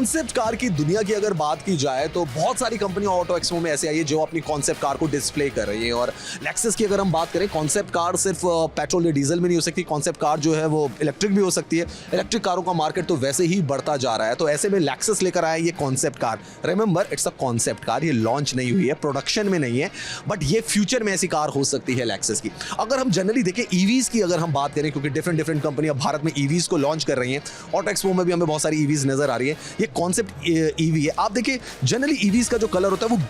Concept car की दुनिया की अगर बात की जाए तो बहुत सारी कंपनियां ऑटो एक्सपो में ऐसे आई है जो अपनी कॉन्सेप्ट कार को डिस्प्ले कर रही है। और लेक्सस की अगर हम बात करें, कॉन्सेप्ट कार सिर्फ पेट्रोल या डीजल में नहीं हो सकती, कॉन्सेप्ट कार जो है वो इलेक्ट्रिक भी हो सकती है। इलेक्ट्रिक कारों का मार्केट तो वैसे ही बढ़ता जा रहा है, तो ऐसे में लेक्सस लेकर आया ये concept car. Remember, it's a concept car, ये लॉन्च नहीं हुई है, प्रोडक्शन में नहीं है, बट ये फ्यूचर में ऐसी कार हो सकती है लेक्सस की। अगर हम जनरली देखें ईवीज की अगर हम बात करें, क्योंकि डिफरेंट कंपनियां भारत में ईवीज को लॉन्च कर रही हैं, ऑटो एक्सपो में भी हमें बहुत सारी ईवीज नजर आ रही है। ये कॉन्सेप्ट ईवी है। आप देखिए जनरली ईवीज का जो कलर होता है वो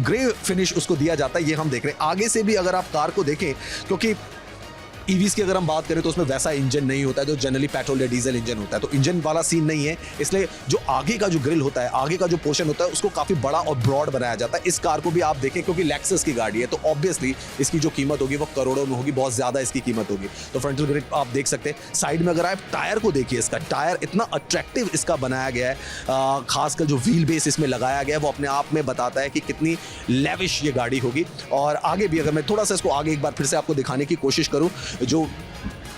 ग्रे फिनिश उसको दिया जाता है, ये हम देख रहे हैं। आगे से भी अगर आप कार को देखें, क्योंकि ईवीज की अगर हम बात करें तो उसमें वैसा इंजन नहीं होता है जो जनरली पेट्रोल या डीजल इंजन होता है, तो इंजन वाला सीन नहीं है, इसलिए जो आगे का जो ग्रिल होता है, आगे का जो पोर्शन होता है, उसको काफी बड़ा और ब्रॉड बनाया जाता है। इस कार को भी आप देखें, क्योंकि लेक्सस की गाड़ी है तो ऑब्वियसली इसकी जो कीमत होगी वो करोड़ों में होगी, बहुत ज्यादा इसकी कीमत होगी। तो फ्रंटल ग्रिल आप देख सकते हैं। साइड में अगर आप टायर को देखिए, इसका टायर इतना अट्रैक्टिव इसका बनाया गया है, खासकर जो व्हील बेस इसमें लगाया गया है वो अपने आप में बताता है कि कितनी लेविश ये गाड़ी होगी। और आगे भी अगर मैं थोड़ा सा इसको आगे एक बार फिर से आपको दिखाने की कोशिश करूं, जो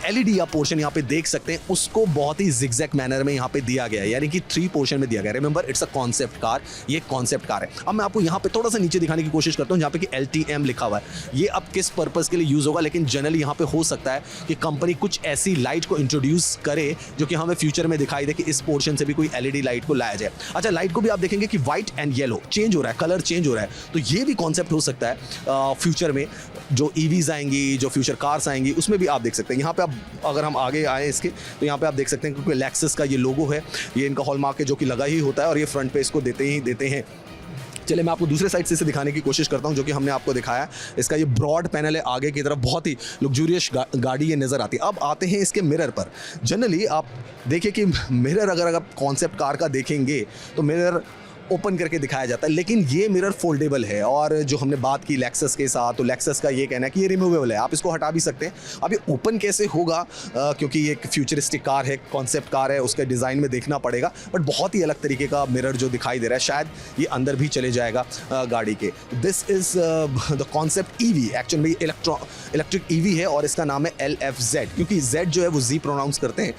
एलईडी या पोर्शन यहाँ पे देख सकते हैं उसको बहुत ही जिगजैग मैनर में यहाँ पे दिया गया है, यानी कि 3 पोर्शन में दिया गया है। Remember, it's a concept car, ये कॉन्सेप्ट कार है। अब मैं आपको यहाँ पे थोड़ा सा नीचे दिखाने की कोशिश करता हूँ जहाँ पे कि LTM लिखा हुआ है। ये अब किस पर्पस के लिए यूज होगा, लेकिन जनरली यहाँ पे हो सकता है कि कंपनी कुछ ऐसी लाइट को इंट्रोड्यूस करे जो कि हमें फ्यूचर में दिखाई दे कि इस पोर्शन से भी कोई एलईडी लाइट को लाया जाए। अच्छा, लाइट को भी आप देखेंगे कि व्हाइट एंड येलो चेंज हो रहा है, कलर चेंज हो रहा है, तो ये भी कॉन्सेप्ट हो सकता है फ्यूचर में जो ईवीज आएंगी, जो फ्यूचर कार्स आएंगी, उसमें भी आप देख सकते हैं। यहाँ पे आप अगर हम आगे आए इसके, तो यहाँ पे आप देख सकते हैं क्योंकि लेक्सस का ये लोगो है, ये इनका हॉलमार्क है जो कि लगा ही होता है, और ये फ्रंट पे इसको देते हैं। चलिए मैं आपको दूसरे साइड से इसे दिखाने की कोशिश करता हूं, जो कि हमने आपको दिखाया। इसका ये ब्रॉड पैनल है, आगे की तरफ बहुत ही लग्जूरियस गाड़ी ये नज़र आती है। अब आते हैं इसके मिरर पर। जनरली आप देखिए कि मिरर अगर आप कॉन्सेप्ट कार का देखेंगे तो मिरर ओपन करके दिखाया जाता है, लेकिन ये मिरर फोल्डेबल है। और जो हमने बात की लेक्सस के साथ, तो लेक्सस का ये कहना है कि ये रिमूवेबल है, आप इसको हटा भी सकते हैं। अब ये ओपन कैसे होगा, क्योंकि ये एक फ्यूचरिस्टिक कार है, कॉन्सेप्ट कार है, उसके डिज़ाइन में देखना पड़ेगा, बट बहुत ही अलग तरीके का मिरर जो दिखाई दे रहा है, शायद ये अंदर भी चले जाएगा गाड़ी के। This is the concept EV, actually में इलेक्ट्रिक ईवी है और इसका नाम है LFZ, क्योंकि Z जो है वो Z प्रोनाउंस करते हैं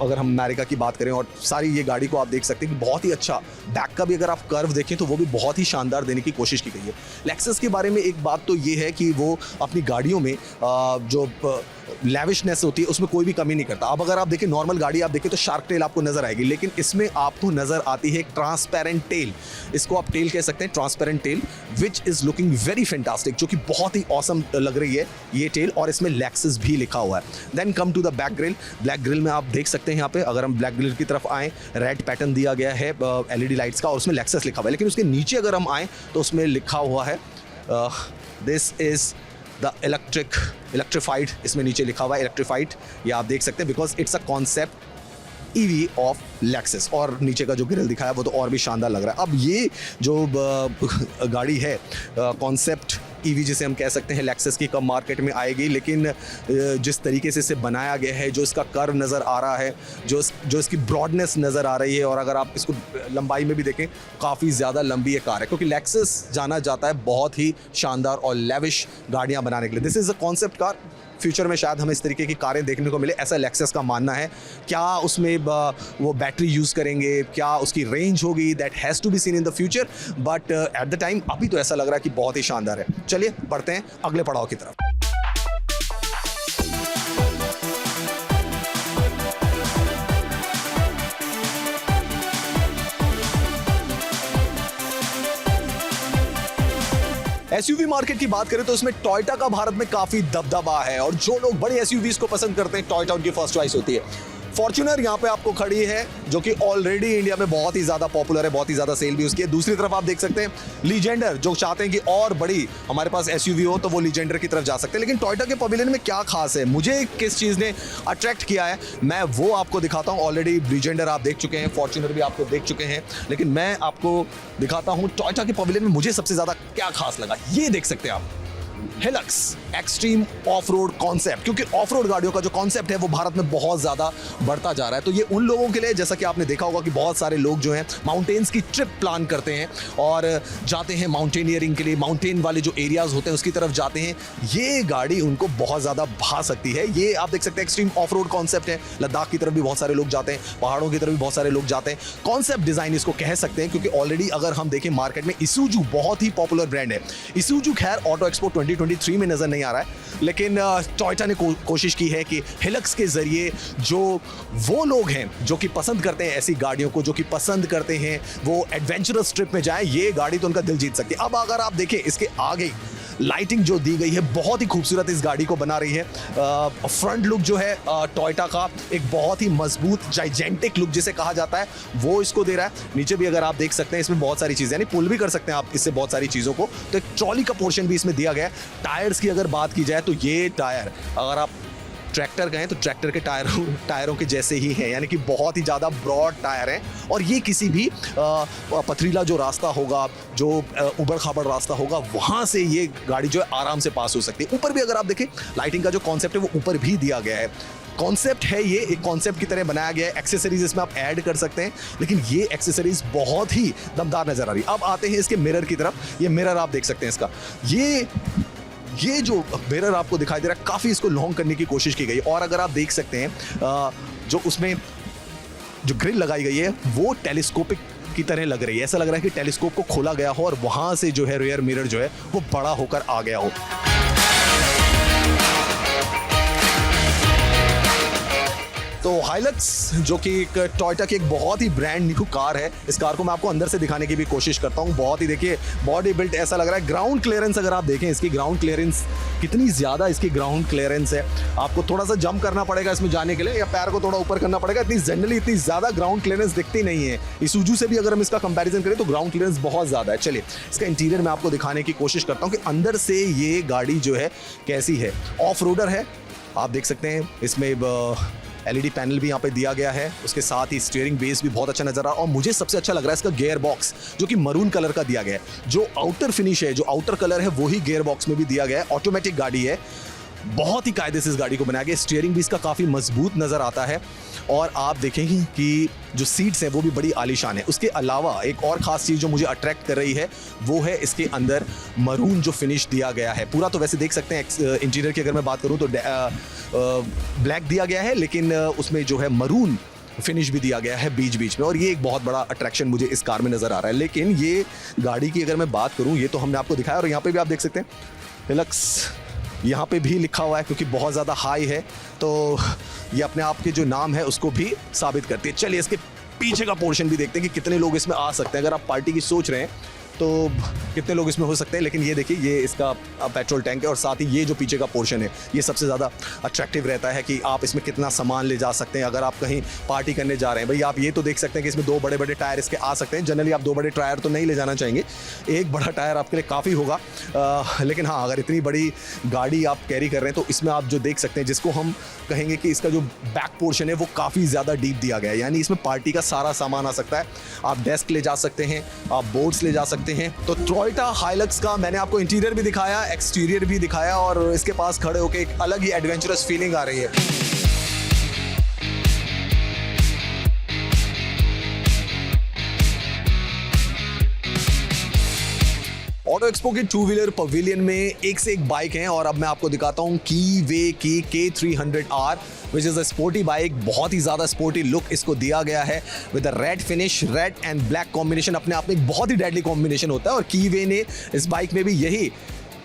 अगर हम अमेरिका की बात करें। और सारी ये गाड़ी को आप देख सकते हैं कि बहुत ही अच्छा बैक का भी अगर आप कर्व देखें तो वो भी बहुत ही शानदार देने की कोशिश की गई है। लेक्सस के बारे में एक बात तो ये है कि वो अपनी गाड़ियों में जो लैविशनेस होती है उसमें कोई भी कमी नहीं करता। अब अगर आप देखें नॉर्मल गाड़ी आप देखें तो शार्क टेल आपको नजर आएगी, लेकिन इसमें आपको नजर आती है एक ट्रांसपेरेंट टेल, इसको आप टेल कह सकते हैं, transparent tail, which is looking very fantastic, जो कि बहुत ही ऑसम लग रही है ये टेल, और इसमें लेक्सस भी लिखा हुआ है। Then come to the back grill. Black grill में आप देख सकते हैं यहाँ पे, अगर हम ब्लैक ग्रिल की तरफ आए, रेड पैटर्न दिया गया है LED लाइट्स का, और उसमें लेक्सस लिखा हुआ है। लेकिन उसके नीचे अगर हम आए तो उसमें लिखा हुआ है दिस इज द इलेक्ट्रिफाइड, इसमें नीचे लिखा हुआ है इलेक्ट्रिफाइड, ये आप देख सकते हैं, because it's a concept EV of Lexus. और नीचे का जो ग्रिल दिखाया वो तो और भी शानदार लग रहा है। अब ये जो गाड़ी है कॉन्सेप्ट ईवी जिसे हम कह सकते हैं, लेक्सस की कम मार्केट में आएगी, लेकिन जिस तरीके से इसे बनाया गया है, जो इसका कर्व नज़र आ रहा है, जो इसकी ब्रॉडनेस नज़र आ रही है, और अगर आप इसको लंबाई में भी देखें काफ़ी ज़्यादा लंबी ये कार है, क्योंकि लेक्सस जाना जाता है बहुत ही शानदार और लेविश गाड़ियाँ बनाने के लिए। This is a concept car. Future में शायद हमें इस तरीके की कारें देखने को मिले, ऐसा लेक्सस का मानना है। क्या उसमें वो बैटरी यूज़ करेंगे, क्या उसकी रेंज होगी, that has to be seen in the future, but at the time अभी तो ऐसा लग रहा है कि बहुत ही शानदार है। चलिए बढ़ते हैं अगले पड़ाव की तरफ। एसयूवी मार्केट की बात करें तो इसमें टोयोटा का भारत में काफी दबदबा है, और जो लोग बड़े एसयूवीज को पसंद करते हैं टोयोटा उनकी फर्स्ट चॉइस होती है। फॉर्च्यूनर यहाँ पे आपको खड़ी है, जो कि ऑलरेडी इंडिया में बहुत ही ज्यादा पॉपुलर है, बहुत ही ज्यादा सेल भी उसकी है। दूसरी तरफ आप देख सकते हैं लीजेंडर, जो चाहते हैं कि और बड़ी हमारे पास एसयूवी हो तो वो लीजेंडर की तरफ जा सकते हैं। लेकिन टोयोटा के पवेलियन में क्या खास है, मुझे किस चीज ने अट्रैक्ट किया है, मैं वो आपको दिखाता हूँ। ऑलरेडी लीजेंडर आप देख चुके हैं, फॉर्च्यूनर भी आपको देख चुके हैं, लेकिन मैं आपको दिखाता हूँ टोयोटा के पवेलियन में मुझे सबसे ज्यादा क्या खास लगा। ये देख सकते हैं आप, Hilux extreme of road concept, क्योंकि ऑफ रोड गाड़ियों का जो कॉन्सेप्ट है वो भारत में बहुत ज़्यादा बढ़ता जा रहा है। तो ये उन लोगों के लिए, जैसा कि आपने देखा होगा कि बहुत सारे लोग जो हैं माउंटेन्स की ट्रिप प्लान करते हैं और जाते हैं माउंटेनियरिंग के लिए, माउंटेन वाले जो एरियाज़ होते हैं उसकी तरफ जाते हैं। ये गाड़ी उनको बहुत ज़्यादा भा सकती है। ये आप देख सकते हैं एक्सट्रीम ऑफ रोड कॉन्सेप्ट है। लद्दाख की तरफ भी बहुत सारे लोग जाते हैं, पहाड़ों की तरफ भी बहुत सारे लोग जाते हैं। कॉन्सेप्ट डिज़ाइन इसको कह सकते हैं, क्योंकि ऑलरेडी अगर हम देखें मार्केट में इसूजू बहुत ही पॉपुलर ब्रांड है। इसूजू खैर ऑटो एक्सपो 2023 में नज़र नहीं आ रहा है, लेकिन टोयोटा ने कोशिश की है कि हिलक्स के ज़रिए जो वो लोग हैं जो कि पसंद करते हैं ऐसी गाड़ियों को, जो कि पसंद करते हैं वो एडवेंचरस ट्रिप में जाएं, ये गाड़ी तो उनका दिल जीत सकती है। अब अगर आप देखें इसके आगे लाइटिंग जो दी गई है बहुत ही खूबसूरत इस गाड़ी को बना रही है। फ्रंट लुक जो है टोयोटा का एक बहुत ही मजबूत जाइजेंटिक लुक जिसे कहा जाता है वो इसको दे रहा है। नीचे भी अगर आप देख सकते हैं इसमें बहुत सारी चीज़ें, यानी पुल भी कर सकते हैं आप इससे बहुत सारी चीज़ों को। तो एक ट्रॉली का पोर्शन भी इसमें दिया गया है। टायर्स की अगर बात की जाए तो ये टायर अगर आप ट्रैक्टर गए तो ट्रैक्टर के टायरों के जैसे ही हैं, यानी कि बहुत ही ज़्यादा ब्रॉड टायर हैं। और ये किसी भी पथरीला जो रास्ता होगा, जो उबड़ खाबड़ रास्ता होगा, वहाँ से ये गाड़ी जो है आराम से पास हो सकती है। ऊपर भी अगर आप देखें लाइटिंग का जो कॉन्सेप्ट है वो ऊपर भी दिया गया है। कॉन्सेप्ट है ये एक कॉन्सेप्ट की तरह बनाया गया है। एक्सेसरीज इसमें आप ऐड कर सकते हैं, लेकिन ये एक्सेसरीज बहुत ही दमदार नज़र आ रही है। अब आते हैं इसके मिरर की तरफ। ये मिरर आप देख सकते हैं इसका, ये जो मिरर आपको दिखाई दे रहा है काफ़ी इसको लॉन्ग करने की कोशिश की गई। और अगर आप देख सकते हैं जो उसमें जो ग्रिल लगाई गई है वो टेलीस्कोपिक की तरह लग रही है। ऐसा लग रहा है कि टेलीस्कोप को खोला गया हो और वहाँ से जो है रियर मिरर जो है वो बड़ा होकर आ गया हो। तो हाइलक्स जो कि एक टोयोटा की एक बहुत ही ब्रांड न्यू कार है, इस कार को मैं आपको अंदर से दिखाने की भी कोशिश करता हूँ। बहुत ही देखिए बॉडी बिल्ट ऐसा लग रहा है। ग्राउंड क्लियरेंस अगर आप देखें इसकी ग्राउंड क्लियरेंस कितनी ज़्यादा इसकी ग्राउंड क्लियरेंस है। आपको थोड़ा सा जंप करना पड़ेगा इसमें जाने के लिए, या पैर को थोड़ा ऊपर करना पड़ेगा। इतनी जनरली इतनी ज़्यादा ग्राउंड क्लियरेंस दिखती नहीं है। इसूजू से भी अगर हम इसका कंपैरिजन करें तो ग्राउंड क्लियरेंस बहुत ज़्यादा है। चलिए इसका इंटीरियर मैं आपको दिखाने की कोशिश करता हूँ कि अंदर से ये गाड़ी जो है कैसी है। ऑफ रोडर है, आप देख सकते हैं इसमें LED पैनल भी यहाँ पे दिया गया है। उसके साथ ही स्टीयरिंग बेस भी बहुत अच्छा नजर आ रहा है। और मुझे सबसे अच्छा लग रहा है इसका गियर बॉक्स जो कि मरून कलर का दिया गया है। जो आउटर फिनिश है, जो आउटर कलर है वही गियर बॉक्स में भी दिया गया है। ऑटोमेटिक गाड़ी है, बहुत ही कायदे से इस गाड़ी को बनाया गया। स्टीयरिंग भी इसका काफ़ी मजबूत नज़र आता है। और आप देखेंगे कि जो सीट्स हैं वो भी बड़ी आलीशान है। उसके अलावा एक और ख़ास चीज़ जो मुझे अट्रैक्ट कर रही है वो है इसके अंदर मरून जो फिनिश दिया गया है। पूरा तो वैसे देख सकते हैं इंटीरियर की अगर मैं बात करूँ तो ब्लैक दिया गया है, लेकिन उसमें जो है मरून फिनिश भी दिया गया है बीच बीच में। और ये एक बहुत बड़ा अट्रैक्शन मुझे इस कार में नज़र आ रहा है। लेकिन ये गाड़ी की अगर मैं बात करूँ, ये तो हमने आपको दिखाया और यहाँ पे भी आप देख सकते हैं हिलक्स यहाँ पे भी लिखा हुआ है, क्योंकि बहुत ज़्यादा हाई है तो ये अपने आप के जो नाम है उसको भी साबित करती है। चलिए इसके पीछे का पोर्शन भी देखते हैं कि कितने लोग इसमें आ सकते हैं। अगर आप पार्टी की सोच रहे हैं तो कितने लोग इसमें हो सकते हैं। लेकिन ये देखिए ये इसका पेट्रोल टैंक है और साथ ही ये जो पीछे का पोर्शन है ये सबसे ज़्यादा अट्रैक्टिव रहता है कि आप इसमें कितना सामान ले जा सकते हैं। अगर आप कहीं पार्टी करने जा रहे हैं भाई, आप ये तो देख सकते हैं कि इसमें 2 बड़े बड़े टायर इसके आ सकते हैं। जनरली आप 2 बड़े टायर तो नहीं ले जाना चाहेंगे, एक बड़ा टायर आपके लिए काफ़ी होगा। लेकिन हाँ, अगर इतनी बड़ी गाड़ी आप कैरी कर रहे हैं तो इसमें आप जो देख सकते हैं, जिसको हम कहेंगे कि इसका जो बैक पोर्शन है वो काफ़ी ज़्यादा डीप दिया गया है। यानी इसमें पार्टी का सारा सामान आ सकता है। आप डेस्क ले जा सकते हैं, आप बोर्ड्स ले जा सकते हैं। तो टोयोटा हाइलक्स का मैंने आपको इंटीरियर भी दिखाया, एक्सटीरियर भी दिखाया और इसके पास खड़े होकर एक अलग ही एडवेंचरस फीलिंग आ रही है। ऑटो एक्सपो के 2 व्हीलर पवेलियन में एक से एक बाइक हैं और अब मैं आपको दिखाता हूँ कीवे की K300R which is a sporty bike. बहुत ही ज़्यादा स्पोर्टी लुक इसको दिया गया है with a red finish. Red and black combination अपने आप में एक बहुत ही डेडली कॉम्बिनेशन होता है और कीवे ने इस बाइक में भी यही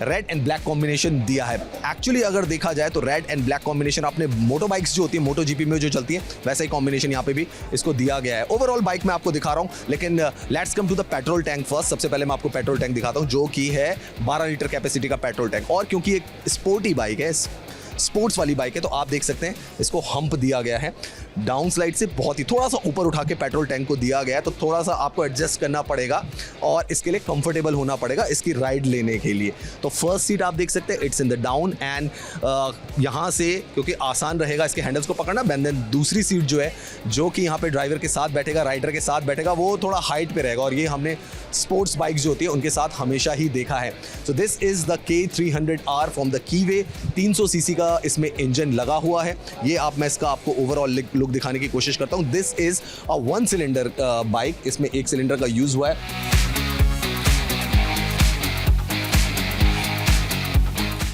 रेड एंड ब्लैक कॉम्बिनेशन दिया है। एक्चुअली अगर देखा जाए तो रेड एंड ब्लैक कॉम्बिनेशन आपने मोटो बाइक्स जो होती है, मोटो जीपी में जो चलती है, वैसा ही कॉम्बिनेशन यहाँ पे भी इसको दिया गया है। ओवरऑल बाइक मैं आपको दिखा रहा हूँ, लेकिन let's come to the petrol tank first. सबसे पहले मैं आपको पेट्रोल टैंक दिखाता हूँ जो कि है 12 लीटर कैपेसिटी का पेट्रोल टैंक। और क्योंकि एक स्पोर्टी बाइक है, स्पोर्ट्स वाली बाइक है, तो आप देख सकते हैं इसको हम्प दिया गया है। डाउन स्लाइड से बहुत ही थोड़ा सा ऊपर उठा के पेट्रोल टैंक को दिया गया है, तो थोड़ा सा आपको एडजस्ट करना पड़ेगा और इसके लिए कंफर्टेबल होना पड़ेगा इसकी राइड लेने के लिए। तो फर्स्ट सीट आप देख सकते हैं it's in the down and यहाँ से क्योंकि आसान रहेगा इसके हैंडल्स को पकड़ना। देन दूसरी सीट जो है जो कि यहाँ पे ड्राइवर के साथ बैठेगा, राइडर के साथ बैठेगा, वो थोड़ा हाइट पे रहेगा और ये हमने स्पोर्ट्स बाइक जो होती है उनके साथ हमेशा ही देखा है। So this is the K300R from the कीवे। 300 CC का इसमें इंजन लगा हुआ है। ये मैं इसका आपको ओवरऑल लुक दिखाने की कोशिश करता हूँ। This is a 1 cylinder bike, इसमें 1 सिलेंडर का यूज़ हुआ है।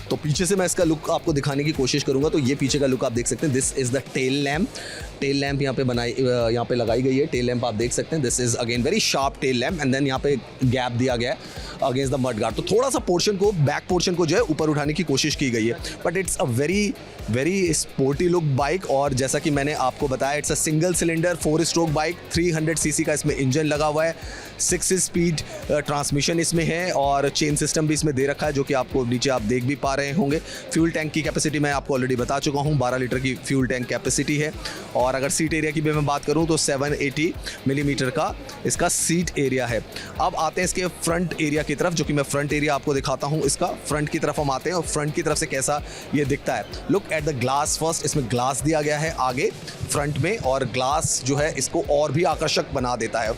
तो पीछे से मैं इसका लुक आपको दिखाने की कोशिश करूंगा। तो ये पीछे का लुक आप देख सकते हैं। This is the tail lamp. Tail lamp यहाँ पे लगाई गई है। टेल लैम्प आप देख सकते हैं। This is again very sharp tail lamp and then यहाँ पे गैप दिया गया है अगेंस्ट द मड गार्ड। तो थोड़ा सा पोर्शन को, बैक पोर्शन को जो है ऊपर उठाने की कोशिश की गई है, but it's a very sporty look bike. और जैसा कि मैंने आपको बताया it's a single cylinder 4 stroke bike. 300 CC का इसमें इंजन लगा हुआ है। 6 स्पीड ट्रांसमिशन इसमें है और चेन सिस्टम भी इसमें दे रखा है जो कि आपको नीचे आप देख भी पा रहे होंगे। फ्यूल टैंक की कैपेसिटी मैं आपको ऑलरेडी बता चुका हूँ, 12 लीटर की फ्यूल टैंक कैपेसिटी है। और अगर सीट एरिया की भी मैं बात करूँ तो 780 मिलीमीटर का इसका सीट एरिया है। अब आते हैं इसके फ्रंट एरिया की तरफ, जो कि मैं फ्रंट एरिया आपको दिखाता हूँ। इसका फ्रंट की तरफ हम आते हैं और फ्रंट की तरफ से कैसा ये दिखता है। Look at the glass first. इसमें ग्लास दिया गया है आगे फ्रंट में और ग्लास जो है इसको और भी आकर्षक बना देता है।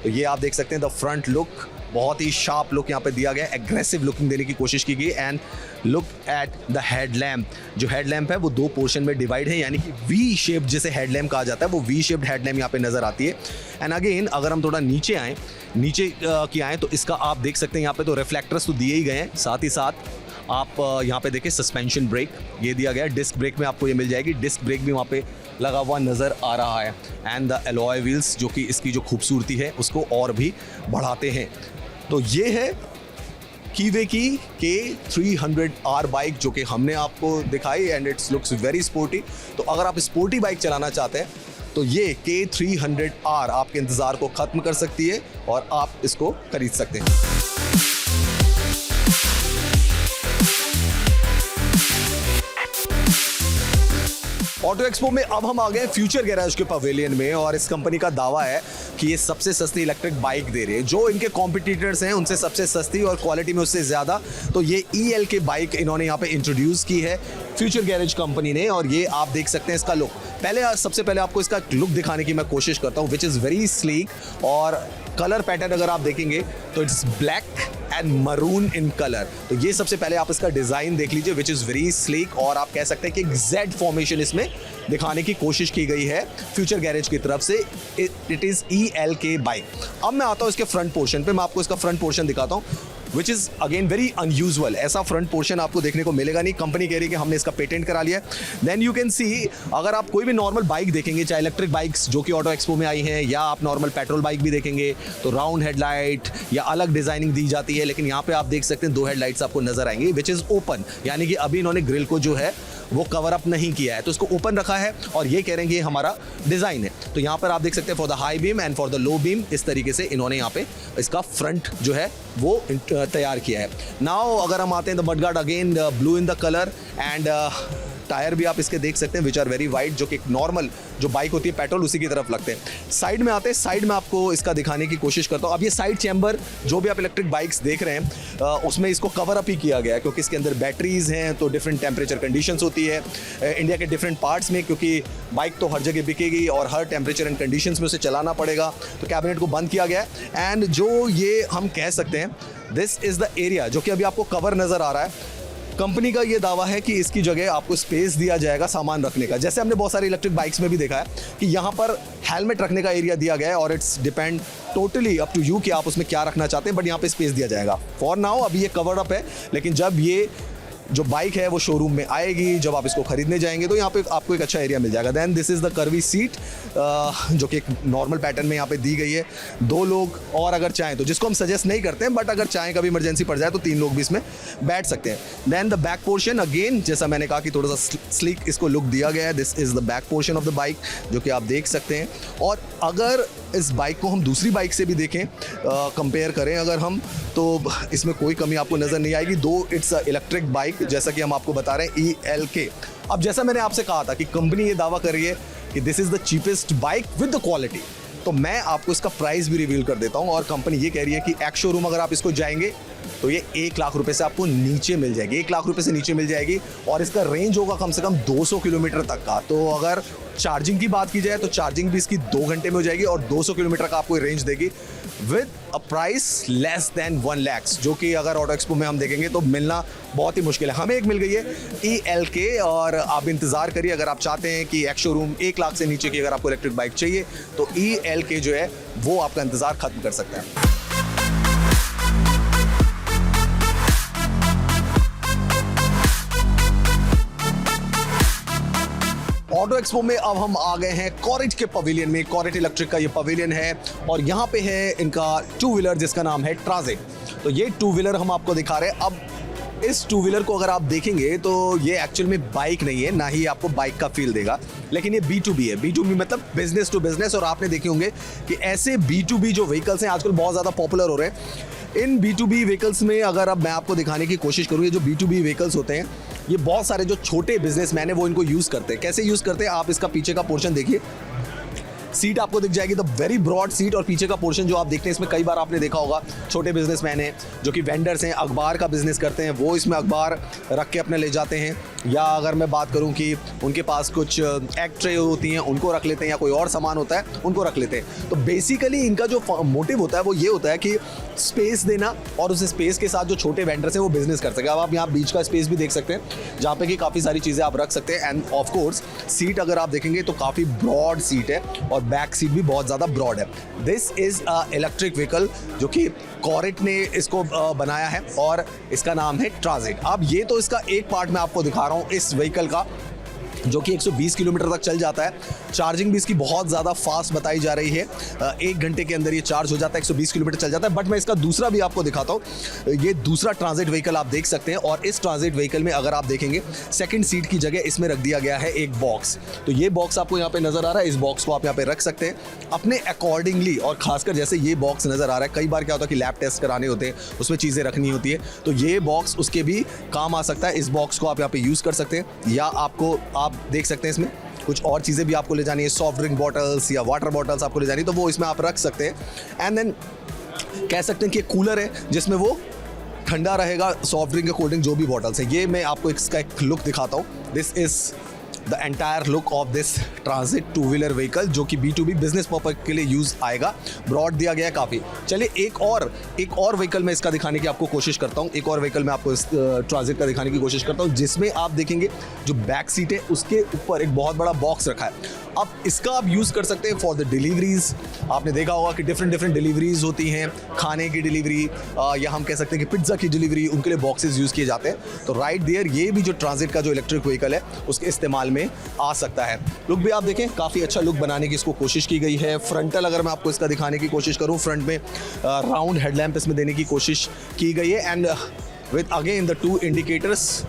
तो ये आप देख सकते हैं द फ्रंट लुक, बहुत ही शार्प लुक यहाँ पे दिया गया है। एग्रेसिव लुकिंग देने की कोशिश की गई। And look at the headlamp. जो हेडलैम्प है वो 2 पोर्शन में डिवाइड है, यानी कि वी शेप जिसे हेडलैम्प कहा जाता है, वो वी शेप्ड हेडलैम्प यहाँ पे नज़र आती है। एंड अगेन अगर हम थोड़ा नीचे आएँ, की आएँ तो इसका आप देख सकते हैं यहाँ पे तो रिफ्लेक्टर्स तो दिए ही गए हैं। साथ ही साथ आप यहाँ पे देखिए सस्पेंशन ब्रेक ये दिया गया है। डिस्क ब्रेक में आपको ये मिल जाएगी। डिस्क ब्रेक भी वहाँ पे लगा हुआ नज़र आ रहा है। एंड द एलॉय व्हील्स जो कि इसकी जो खूबसूरती है उसको और भी बढ़ाते हैं। तो ये है कीवे की K300R बाइक जो कि हमने आपको दिखाई and it's looks very sporty. तो अगर आप स्पोर्टी बाइक चलाना चाहते हैं तो ये K300R आपके इंतज़ार को ख़त्म कर सकती है और आप इसको खरीद सकते हैं। ऑटो एक्सपो में अब हम आ गए फ्यूचर गैराज के पवेलियन में और इस कंपनी का दावा है कि ये सबसे सस्ती इलेक्ट्रिक बाइक दे रही है। जो इनके कॉम्पिटिटर्स हैं उनसे सबसे सस्ती और क्वालिटी में उससे ज़्यादा। तो ये ELK बाइक इन्होंने यहाँ पे इंट्रोड्यूस की है फ्यूचर गैरेज कंपनी ने। और ये आप देख सकते हैं इसका लुक। सबसे पहले आपको इसका लुक दिखाने की मैं कोशिश करता हूँ, विच इज़ वेरी स्लीक। और कलर पैटर्न अगर आप देखेंगे तो it's black and maroon in colour. तो ये सबसे पहले आप इसका डिज़ाइन देख लीजिए, विच इज़ वेरी स्लीक। और आप कह सकते हैं कि एक जेड फॉर्मेशन इसमें दिखाने की कोशिश की गई है फ्यूचर गैरेज की तरफ से। It is ELK bike. अब मैं आता हूँ इसके फ्रंट पोर्शन पे। मैं आपको इसका फ्रंट पोर्शन दिखाता हूँ, which is again very unusual. ऐसा फ्रंट पोर्शन आपको देखने को मिलेगा नहीं। कंपनी कह रही है कि हमने इसका पेटेंट करा लिया है। देन यू कैन सी, अगर आप कोई भी नॉर्मल बाइक देखेंगे, चाहे इलेक्ट्रिक बाइक्स जो कि ऑटो एक्सपो में आई हैं या आप नॉर्मल पेट्रोल बाइक भी देखेंगे, तो राउंड हेडलाइट या अलग डिज़ाइनिंग दी जाती है। लेकिन यहाँ पे आप देख सकते हैं 2 हेडलाइट्स आपको नजर आएंगी, विच इज़ ओपन, यानी कि अभी इन्होंने ग्रिल को जो है वो कवर अप नहीं किया है, तो इसको ओपन रखा है और ये कह रहे हैं कि ये हमारा डिज़ाइन है। तो यहाँ पर आप देख सकते हैं for the high beam and for the low beam, इस तरीके से इन्होंने यहाँ पे इसका फ्रंट जो है वो तैयार किया है। नाउ अगर हम आते हैं the mudguard, again blue in the colour and tyre भी आप इसके देख सकते हैं विच आर वेरी वाइड, जो कि नॉर्मल जो बाइक होती है पेट्रोल उसी की तरफ लगते हैं। साइड में आते हैं, साइड में आपको इसका दिखाने की कोशिश करता हूँ। अब ये साइड चैम्बर जो भी आप इलेक्ट्रिक बाइक्स देख रहे हैं उसमें इसको कवर अप ही किया गया है, क्योंकि इसके अंदर बैटरीज हैं तो डिफरेंट टेम्परेचर कंडीशंस होती है इंडिया के डिफरेंट पार्ट्स में, क्योंकि बाइक तो हर जगह बिकेगी और हर टेम्परेचर एंड कंडीशंस में उसे चलाना पड़ेगा। तो कैबिनेट को बंद किया गया है एंड जो ये हम कह सकते हैं दिस इज़ द एरिया जो कि अभी आपको कवर नज़र आ रहा है। कंपनी का ये दावा है कि इसकी जगह आपको स्पेस दिया जाएगा सामान रखने का, जैसे हमने बहुत सारी इलेक्ट्रिक बाइक्स में भी देखा है कि यहाँ पर हेलमेट रखने का एरिया दिया गया है और it's depend totally up to you कि आप उसमें क्या रखना चाहते हैं, बट यहाँ पे स्पेस दिया जाएगा। फॉर नाउ अभी ये कवर्ड अप है, लेकिन जब ये जो बाइक है वो शोरूम में आएगी, जब आप इसको खरीदने जाएंगे तो यहाँ पे आपको एक अच्छा एरिया मिल जाएगा। Then this is the curvy seat जो कि एक नॉर्मल पैटर्न में यहाँ पे दी गई है। 2 लोग और अगर चाहें तो, जिसको हम सजेस्ट नहीं करते हैं, बट अगर चाहें कभी इमरजेंसी पड़ जाए तो 3 लोग भी इसमें बैठ सकते हैं। Then the back portion, again जैसा मैंने कहा कि थोड़ा सा स्लीक इसको लुक दिया गया है। This is the back portion of the bike जो कि आप देख सकते हैं। और अगर इस बाइक को हम दूसरी बाइक से भी देखें, कंपेयर करें अगर हम, तो इसमें कोई कमी आपको नज़र नहीं आएगी। दो इट्स इलेक्ट्रिक बाइक जैसा कि हम आपको बता रहे हैं ELK। अब जैसा मैंने आपसे कहा था कि कंपनी ये दावा कर रही है कि this is the cheapest bike with the quality. तो मैं आपको इसका प्राइस भी रिवील कर देता हूँ, और कंपनी ये कह रही है कि एक्स शोरूम अगर आप इसको जाएंगे तो ये 1 लाख रुपए से आपको नीचे मिल जाएगी, 1 लाख रुपए से नीचे मिल जाएगी। और इसका रेंज होगा कम से कम 200 किलोमीटर तक का। तो अगर चार्जिंग की बात की जाए तो चार्जिंग भी इसकी 2 घंटे में हो जाएगी और 200 किलोमीटर का आपको रेंज देगी with a price less than 1 lakh, जो कि अगर ऑटो एक्सपो में हम देखेंगे तो मिलना बहुत ही मुश्किल है। हमें एक मिल गई है ELK, और आप इंतज़ार करिए अगर आप चाहते हैं कि एक्स शोरूम 1 लाख से नीचे की अगर आपको इलेक्ट्रिक बाइक चाहिए तो ELK जो है वो आपका इंतज़ार खत्म कर सकता है। ऑटो एक्सपो में अब हम आ गए हैं कॉरेट के पवेलियन में। कॉरेट इलेक्ट्रिक का ये पवेलियन है और यहाँ पे है इनका 2 व्हीलर जिसका नाम है ट्रांजिट। तो ये 2 व्हीलर हम आपको दिखा रहे हैं। अब इस 2 व्हीलर को अगर आप देखेंगे तो ये एक्चुअल में बाइक नहीं है, ना ही आपको बाइक का फील देगा, लेकिन ये B2B है। B2B मतलब बिजनेस टू बिजनेस। और आपने देखे होंगे कि ऐसे B2B जो व्हीकल्स हैं आजकल बहुत ज़्यादा पॉपुलर हो रहे हैं। इन B2B व्हीकल्स में अगर अब मैं आपको दिखाने की कोशिश करूँ, ये जो B2B व्हीकल्स होते हैं ये बहुत सारे जो छोटे बिजनेसमैन है वो इनको यूज़ करते हैं। कैसे यूज़ करते हैं, आप इसका पीछे का पोर्शन देखिए, सीट आपको दिख जाएगी, द वेरी ब्रॉड सीट। और पीछे का पोर्शन जो आप देखते हैं इसमें कई बार आपने देखा होगा छोटे बिजनेसमैन हैं जो कि वेंडर्स हैं, अखबार का बिजनेस करते हैं, वो इसमें अखबार रख के अपने ले जाते हैं। या अगर मैं बात करूं कि उनके पास कुछ एग ट्रे होती हैं उनको रख लेते हैं, या कोई और सामान होता है उनको रख लेते हैं। तो बेसिकली इनका जो मोटिव होता है वो ये होता है कि स्पेस देना, और उस स्पेस के साथ जो छोटे वेंडर्स हैं वो बिजनेस कर सके। अब आप यहाँ बीच का स्पेस भी देख सकते हैं जहाँ पे कि काफ़ी सारी चीज़ें आप रख सकते हैं। एंड ऑफ कोर्स सीट अगर आप देखेंगे तो काफ़ी ब्रॉड सीट है और बैक सीट भी बहुत ज़्यादा ब्रॉड है। This is a electric vehicle जो कि कॉरेट ने इसको बनाया है और इसका नाम है ट्रांजिट। अब ये तो इसका एक पार्ट मैं आपको दिखा रहा हूँ इस व्हीकल का, जो कि 120 किलोमीटर तक चल जाता है। चार्जिंग भी इसकी बहुत ज़्यादा फास्ट बताई जा रही है, 1 घंटे के अंदर ये चार्ज हो जाता है, 120 किलोमीटर चल जाता है। बट मैं इसका दूसरा भी आपको दिखाता हूँ। ये दूसरा ट्रांजिट व्हीकल आप देख सकते हैं, और इस ट्रांजिट व्हीकल में अगर आप देखेंगे सेकंड सीट की जगह इसमें रख दिया गया है एक बॉक्स। तो ये बॉक्स आपको यहाँ पे नज़र आ रहा है, इस बॉक्स को आप यहाँ पे रख सकते हैं अपने अकॉर्डिंगली। और खासकर जैसे ये बॉक्स नज़र आ रहा है, कई बार क्या होता है कि लैब टेस्ट कराने होते हैं, उसमें चीज़ें रखनी होती है, तो ये बॉक्स उसके भी काम आ सकता है। इस बॉक्स को आप यहाँ पे यूज़ कर सकते हैं, या आपको आप देख सकते हैं इसमें कुछ और चीज़ें भी आपको ले जानी है, सॉफ्ट ड्रिंक बॉटल्स या वाटर बॉटल्स आपको ले जानी है, तो वो इसमें आप रख सकते हैं। एंड देन कह सकते हैं कि कूलर है जिसमें वो ठंडा रहेगा, सॉफ्ट ड्रिंक या कोल्ड ड्रिंक जो भी बॉटल्स है। ये मैं आपको इसका एक लुक दिखाता हूँ। This is the entire look of this transit 2 wheeler vehicle, जो कि B2B बिजनेस पर्पज के लिए यूज़ आएगा। ब्रॉड दिया गया है काफ़ी। चलिए एक और व्हीकल मैं इसका दिखाने की आपको कोशिश करता हूँ। एक और व्हीकल मैं आपको इस ट्रांजिट का दिखाने की कोशिश करता हूँ, जिसमें आप देखेंगे जो बैक सीट है उसके ऊपर एक बहुत बड़ा बॉक्स रखा है। अब इसका आप यूज़ कर सकते हैं फॉर द डिलीवरीज। आपने देखा होगा कि डिफरेंट डिलीवरीज होती हैं, खाने की डिलीवरी या हम कह सकते हैं कि पिज्ज़ा की डिलीवरी, उनके लिए बॉक्सेस यूज़ किए जाते हैं। तो राइट देयर ये भी जो ट्रांजिट का जो इलेक्ट्रिक व्हीकल है उसके इस्तेमाल में आ सकता है। लुक भी आप देखें, काफ़ी अच्छा लुक बनाने की इसको कोशिश की गई है। फ्रंटल अगर मैं आपको इसका दिखाने की कोशिश करूँ, फ्रंट में राउंड हेडलैम्प इसमें देने की कोशिश की गई है। And with again the 2 indicators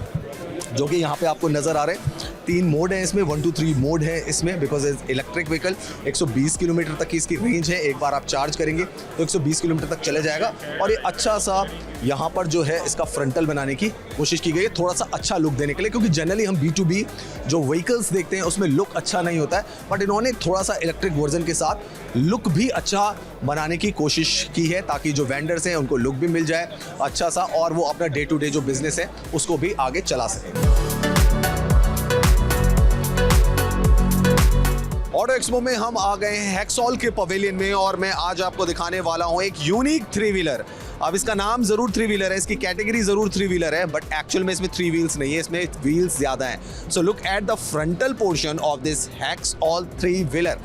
जो कि यहाँ पे आपको नज़र आ रहे हैं। 3 मोड हैं इसमें, 1 2 3 मोड है इसमें, बिकॉज इलेक्ट्रिक व्हीकल 120 किलोमीटर तक की इसकी रेंज है। एक बार आप चार्ज करेंगे तो 120 किलोमीटर तक चले जाएगा। और ये अच्छा सा यहाँ पर जो है इसका फ्रंटल बनाने की कोशिश की गई है, थोड़ा सा अच्छा लुक देने के लिए, क्योंकि जनरली हम B2B जो व्हीकल्स देखते हैं उसमें लुक अच्छा नहीं होता है, बट इन्होंने थोड़ा सा इलेक्ट्रिक वर्जन के साथ लुक भी अच्छा बनाने की कोशिश की है, ताकि जो वेंडर्स हैं उनको लुक भी मिल जाए अच्छा सा, और वो अपना डे टू डे जो बिजनेस है उसको भी आगे चला सकें। ऑटो एक्सपो में हम आ गए हैं हेक्सॉल के पवेलियन में, और मैं आज आपको दिखाने वाला हूं एक यूनिक 3 व्हीलर। अब इसका नाम जरूर 3 व्हीलर है, इसकी कैटेगरी जरूर 3 व्हीलर है, बट एक्चुअल में इसमें 3 व्हील्स नहीं है, इसमें व्हील्स ज्यादा हैं। So look at the frontal portion of this hexall 3 wheeler.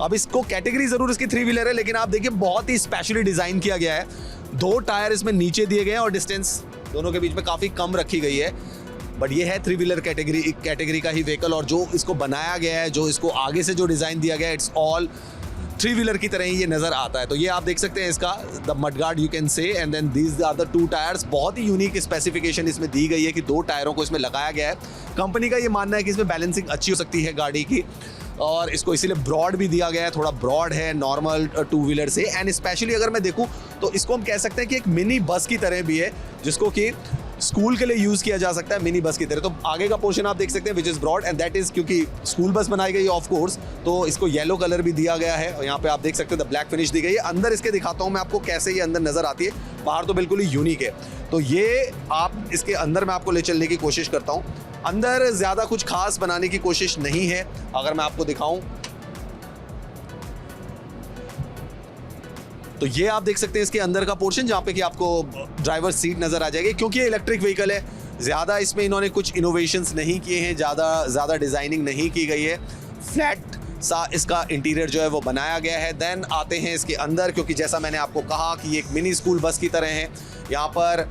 अब इसको कैटेगरी जरूर इसकी 3 व्हीलर है, लेकिन आप देखिए बहुत ही स्पेशली डिजाइन किया गया है। 2 टायर इसमें नीचे दिए गए हैं और डिस्टेंस दोनों के बीच में काफी कम रखी गई है। बट ये है 3 व्हीलर कैटेगरी का ही व्हीकल, और जो इसको बनाया गया है, जो इसको आगे से जो डिज़ाइन दिया गया है, इट्स ऑल 3 व्हीलर की तरह ही ये नज़र आता है। तो ये आप देख सकते हैं इसका the mudguard you can say, and then these are the 2 tyres. बहुत ही यूनिक स्पेसिफिकेशन इसमें दी गई है कि 2 टायरों को इसमें लगाया गया है। कंपनी का ये मानना है कि इसमें बैलेंसिंग अच्छी हो सकती है गाड़ी की, और इसको इसीलिए ब्रॉड भी दिया गया है, थोड़ा ब्रॉड है नॉर्मल 2 व्हीलर से। एंड स्पेशली अगर मैं देखूँ तो इसको हम कह सकते हैं कि एक मिनी बस की तरह भी है, जिसको कि स्कूल के लिए यूज किया जा सकता है मिनी बस की तरह। तो आगे का पोर्शन आप देख सकते हैं which is broad and that is क्योंकि स्कूल बस बनाई गई ऑफ कोर्स, तो इसको येलो कलर भी दिया गया है और यहाँ पे आप देख सकते हैं द ब्लैक फिनिश दी गई है। अंदर इसके दिखाता हूँ मैं आपको कैसे ये अंदर नजर आती है, बाहर तो बिल्कुल ही यूनिक है। तो ये आप इसके अंदर मैं आपको ले चलने की कोशिश करता हूँ। अंदर ज्यादा कुछ खास बनाने की कोशिश नहीं है। अगर मैं आपको दिखाऊं तो ये आप देख सकते हैं इसके अंदर का पोर्शन जहां पे कि आपको ड्राइवर सीट नजर आ जाएगी। क्योंकि ये इलेक्ट्रिक व्हीकल है, ज़्यादा इसमें इन्होंने कुछ इनोवेशंस नहीं किए हैं, ज़्यादा डिज़ाइनिंग नहीं की गई है। फ्लैट सा इसका इंटीरियर जो है वो बनाया गया है। देन आते हैं इसके अंदर, क्योंकि जैसा मैंने आपको कहा कि ये एक मिनी स्कूल बस की तरह है। यहाँ पर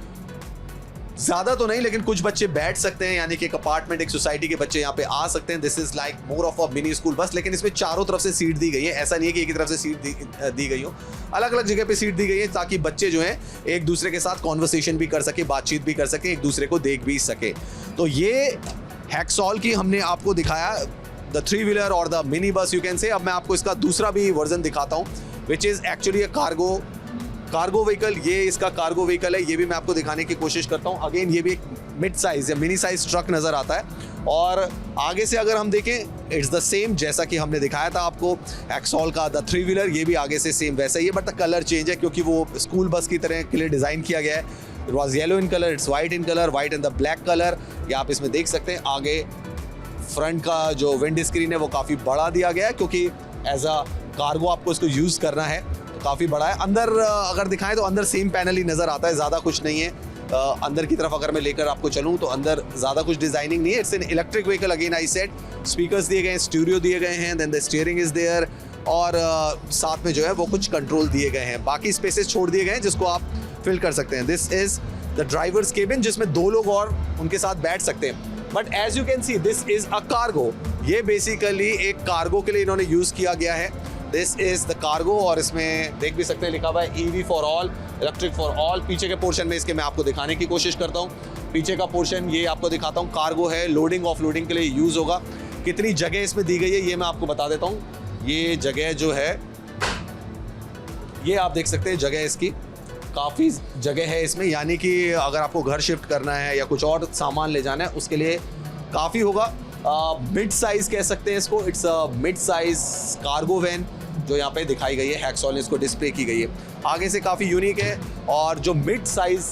ज़्यादा तो नहीं लेकिन कुछ बच्चे बैठ सकते हैं, यानी कि एक अपार्टमेंट, एक सोसाइटी के बच्चे यहाँ पे आ सकते हैं। This is like more of a mini school bus, लेकिन इसमें चारों तरफ से सीट दी गई है। ऐसा नहीं है कि एक ही तरफ से सीट दी गई हो, अलग अलग जगह पे सीट दी गई है ताकि बच्चे जो हैं एक दूसरे के साथ कॉन्वर्सेशन भी कर सके, बातचीत भी कर सके, एक दूसरे को देख भी सके। तो ये हैक्सॉल की हमने आपको दिखाया द 3 व्हीलर और the mini bus you can से। अब मैं आपको इसका दूसरा भी वर्जन दिखाता हूँ which is actually a cargo vehicle. ये इसका कार्गो व्हीकल है, ये भी मैं आपको दिखाने की कोशिश करता हूँ। अगेन ये भी एक मिड साइज या मिनी साइज ट्रक नज़र आता है। और आगे से अगर हम देखें इट्स द सेम जैसा कि हमने दिखाया था आपको एक्सॉल का द 3 व्हीलर, ये भी आगे से सेम वैसा ही है, बट द कलर चेंज है क्योंकि वो स्कूल बस की तरह के लिए डिज़ाइन किया गया है। It was yellow in colour, it's white in colour, white and the black colour. ये आप इसमें देख सकते हैं। आगे फ्रंट का जो विंड स्क्रीन है वो काफ़ी बड़ा दिया गया है क्योंकि एज अ कार्गो आपको इसको यूज़ करना है, काफ़ी बड़ा है। अंदर अगर दिखाएं तो अंदर सेम पैनल ही नज़र आता है, ज़्यादा कुछ नहीं है। अंदर की तरफ अगर मैं लेकर आपको चलूं तो अंदर ज़्यादा कुछ डिज़ाइनिंग नहीं है। It's an electric vehicle again I said. Speakers दिए गए हैं, स्टूडियो दिए गए हैं, then the steering is there और साथ में जो है वो कुछ कंट्रोल दिए गए हैं। बाकी स्पेसेस छोड़ दिए गए हैं जिसको आप फिल कर सकते हैं। This is the driver's cabin जिसमें 2 लोग और उनके साथ बैठ सकते हैं। But as you can see this is a cargo. ये बेसिकली एक कार्गो के लिए इन्होंने यूज़ किया गया है। दिस इज द कार्गो और इसमें देख भी सकते हैं लिखा हुआ है EV for all, electric for all. पीछे के पोर्शन में इसके मैं आपको दिखाने की कोशिश करता हूँ। पीछे का पोर्शन ये आपको दिखाता हूँ। कार्गो है, लोडिंग ऑफ लोडिंग के लिए यूज़ होगा। कितनी जगह इसमें दी गई है ये मैं आपको बता देता हूँ। ये जगह जो है ये आप देख सकते हैं, जगह इसकी काफ़ी जगह है इसमें, यानी कि अगर आपको घर शिफ्ट करना है या कुछ और सामान ले जाना है उसके लिए काफ़ी होगा। मिड साइज़ कह सकते हैं इसको। It's a mid size cargo van जो यहाँ पे दिखाई गई है, हैक्सॉल ने इसको डिस्प्ले की गई है। आगे से काफ़ी यूनिक है और जो मिड साइज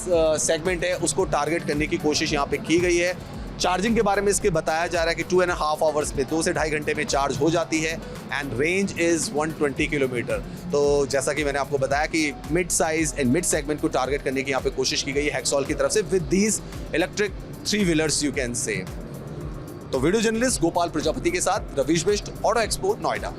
सेगमेंट है उसको टारगेट करने की कोशिश यहाँ पे की गई है। चार्जिंग के बारे में इसके बताया जा रहा है कि 2.5 आवर्स में 2 से 2.5 घंटे में चार्ज हो जाती है एंड रेंज इज़ 120 किलोमीटर। तो जैसा कि मैंने आपको बताया कि mid size and mid segment को टारगेट करने की यहाँ पे कोशिश की गई है हैक्सॉल की तरफ से with these electric 3 wheelers you can से। तो वीडियो जर्नलिस्ट गोपाल प्रजापति के साथ रवीश बिष्ट, ऑटो एक्सपो, नोएडा।